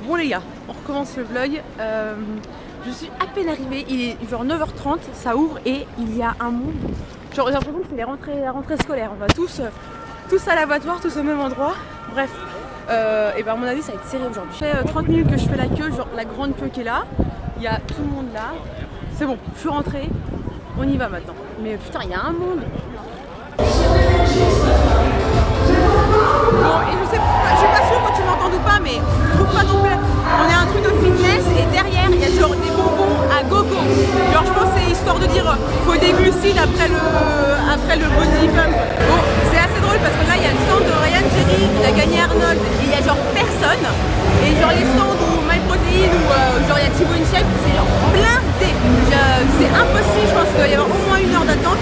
Bon les gars, on recommence le vlog. Je suis à peine arrivée, il est genre 9h30, ça ouvre et il y a un monde. Genre j'ai l'impression que c'est la rentrée scolaire. On va tous à l'abattoir, tous au même endroit. Bref, et ben à mon avis ça va être serré aujourd'hui. Ça fait 30 minutes que je fais la queue, genre la grande queue qui est là. Il y a tout le monde là. C'est bon, je suis rentrée, on y va maintenant. Mais putain, il y a un monde. Bon, et je suis pas sûre quand tu m'entends ou pas, mais je trouve pas non plus. On est un truc de fitness et derrière il y a genre des bonbons à gogo. Genre je pense que c'est histoire de dire faut des glucides après le body pump. Bon, c'est assez drôle parce que là il y a le stand de Ryan Jerry qui a gagné Arnold et il y a genre personne. Et genre les stands où MyProtein ou genre il y a Thibaut InShape, c'est genre blindé. C'est impossible, je pense qu'il doit y avoir au moins 1 heure d'attente.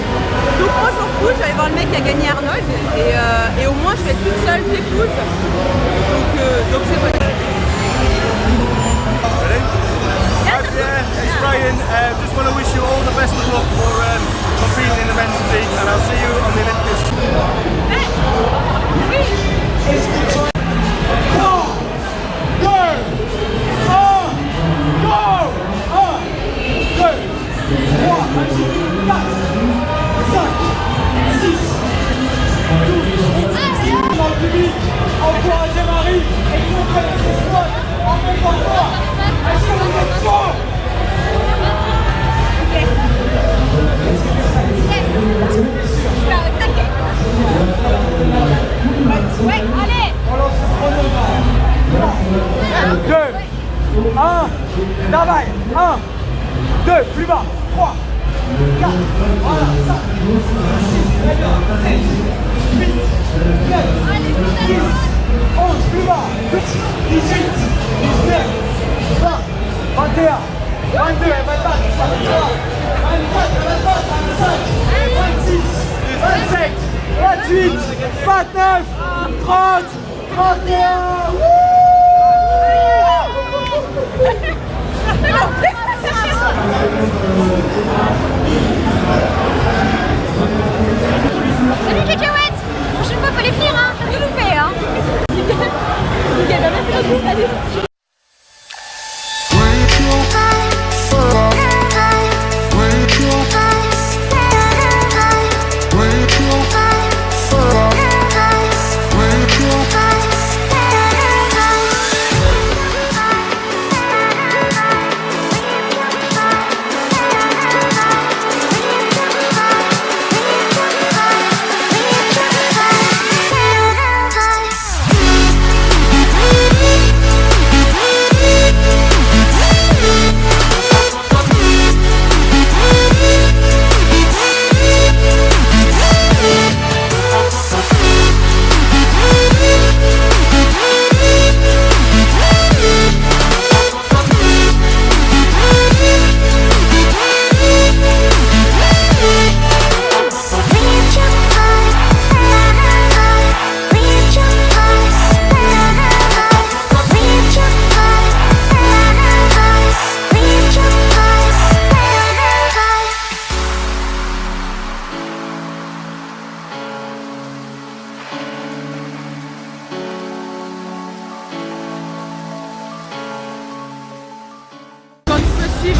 Donc moi je m'en fous, je vais aller voir le mec qui a gagné Arnold et au moins je vais être toute seule, pépouse. Donc c'est bon. Yeah, it's Ryan. Just want to wish you all the best of luck for competing in the men's league, and I'll see you on the Olympics. Encouragez Marie et comprenez ses spots en même temps. Est-ce que vous êtes chaud? Ouais, allez. On lance le chrono. 2, 1, travail. 1, 2, plus bas. 3, 4, voilà, 5, 6, 7, 8, 9, 10, 11, plus bas. 18, 19, 20, 21, 22, elle va te battre. 23, 24, elle va te battre. 25, 26, 27, 28, 29, 30, 31. Salut cacahuètes. Prochaine fois faut les venir hein, t'as tout loupé hein. Nickel, merci beaucoup, allez.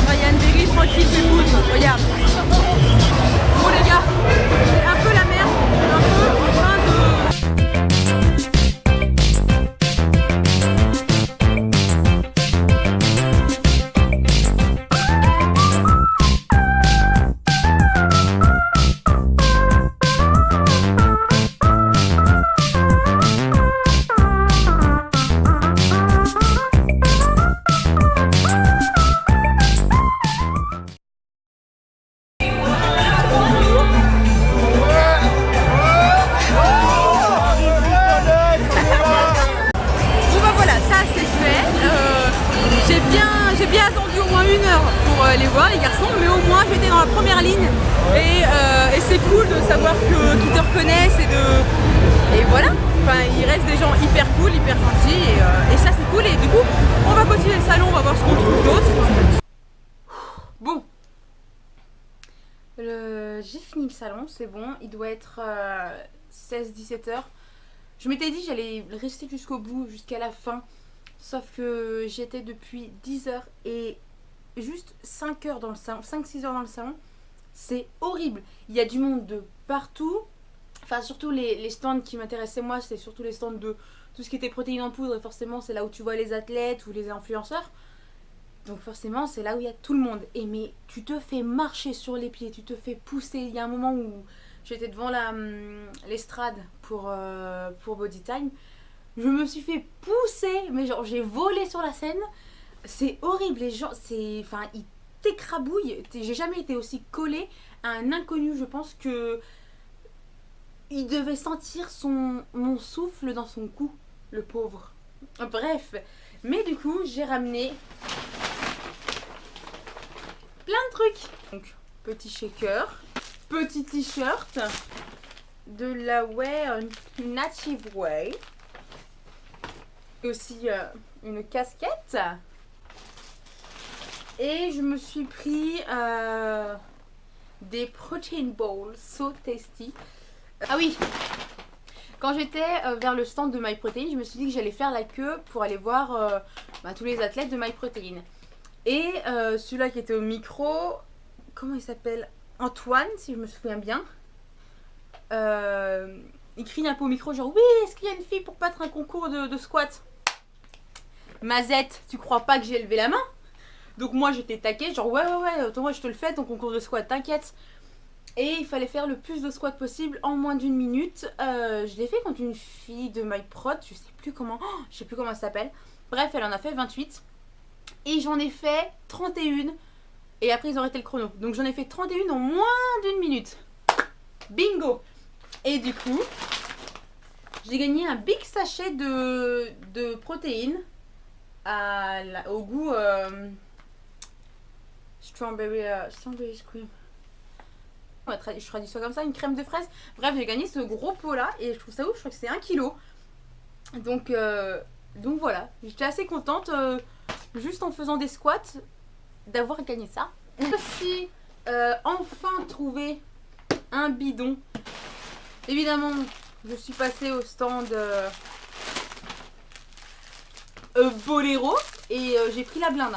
Ryan Jerry tranquille, pépouse, regarde. Bon les gars, c'est un peu la merde, un peu en train de... J'ai bien attendu au moins 1 heure pour les voir les garçons, mais au moins j'étais dans la première ligne et c'est cool de savoir qu'ils te reconnaissent et voilà, enfin il reste des gens hyper cool, hyper gentils et ça c'est cool et du coup on va continuer le salon, on va voir ce qu'on trouve d'autre. Bon, j'ai fini le salon, c'est bon, il doit être 16-17 heures. Je m'étais dit j'allais rester jusqu'au bout, jusqu'à la fin. Sauf que j'étais depuis 10 heures et juste 5 heures dans le salon, 5-6 heures dans le salon. C'est horrible. Il y a du monde de partout. Enfin, surtout les stands qui m'intéressaient moi, c'est surtout les stands de tout ce qui était protéines en poudre. Et forcément, c'est là où tu vois les athlètes ou les influenceurs. Donc forcément, c'est là où il y a tout le monde. Et mais tu te fais marcher sur les pieds, tu te fais pousser. Il y a un moment où j'étais devant l'estrade pour Body Time. Je me suis fait pousser, mais genre j'ai volé sur la scène. C'est horrible, les gens, enfin, ils t'écrabouillent. J'ai jamais été aussi collée à un inconnu. Je pense que il devait sentir mon souffle dans son cou, le pauvre. Bref, mais du coup, j'ai ramené plein de trucs. Donc, petit shaker, petit t-shirt de la Way Native Way. Aussi une casquette. Et je me suis pris des protein bowls so tasty. Ah oui, quand j'étais vers le stand de MyProtein, je me suis dit que j'allais faire la queue pour aller voir tous les athlètes de MyProtein. Et celui-là qui était au micro, comment il s'appelle? Antoine, si je me souviens bien. Il crie un peu au micro genre oui, est-ce qu'il y a une fille pour battre un concours de squat? Mazette, tu crois pas que j'ai levé la main? Donc moi j'étais taquée, genre ouais, attends, moi je te le fais ton concours de squat, t'inquiète. Et il fallait faire le plus de squats possible en moins d'1 minute. Je l'ai fait contre une fille de MyProt, je sais plus comment elle s'appelle. Bref, elle en a fait 28. Et j'en ai fait 31. Et après ils ont arrêté le chrono. Donc j'en ai fait 31 en moins d'1 minute. Bingo! Et du coup, j'ai gagné un big sachet de protéines au goût strawberry cream. Je traduis ça comme ça, une crème de fraise. Bref, j'ai gagné ce gros pot là et je trouve ça ouf, je crois que c'est 1 kg. Donc voilà, j'étais assez contente juste en faisant des squats d'avoir gagné ça. J'ai aussi enfin trouvé un bidon. Évidemment, je suis passée au stand Boléro et j'ai pris la blinde.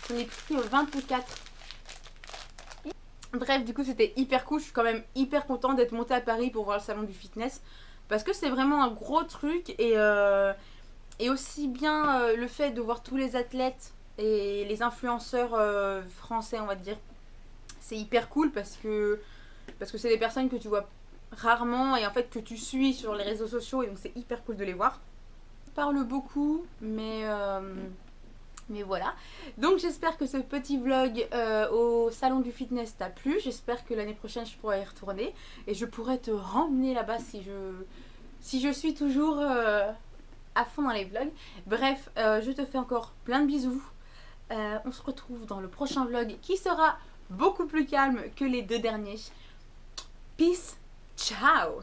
J'en ai pris 24. Bref, du coup c'était hyper cool. Je suis quand même hyper contente d'être montée à Paris pour voir le salon du fitness. Parce que c'est vraiment un gros truc. Et aussi bien le fait de voir tous les athlètes et les influenceurs français, on va dire. C'est hyper cool parce que c'est des personnes que tu vois rarement et en fait que tu suis sur les réseaux sociaux. Et donc c'est hyper cool de les voir. Je parle beaucoup mais voilà. Donc j'espère que ce petit vlog au salon du fitness t'a plu. J'espère que l'année prochaine je pourrai y retourner. Et je pourrai te ramener là-bas si je suis toujours à fond dans les vlogs. Bref, je te fais encore plein de bisous. On se retrouve dans le prochain vlog qui sera beaucoup plus calme que les 2 derniers. Peace, ciao!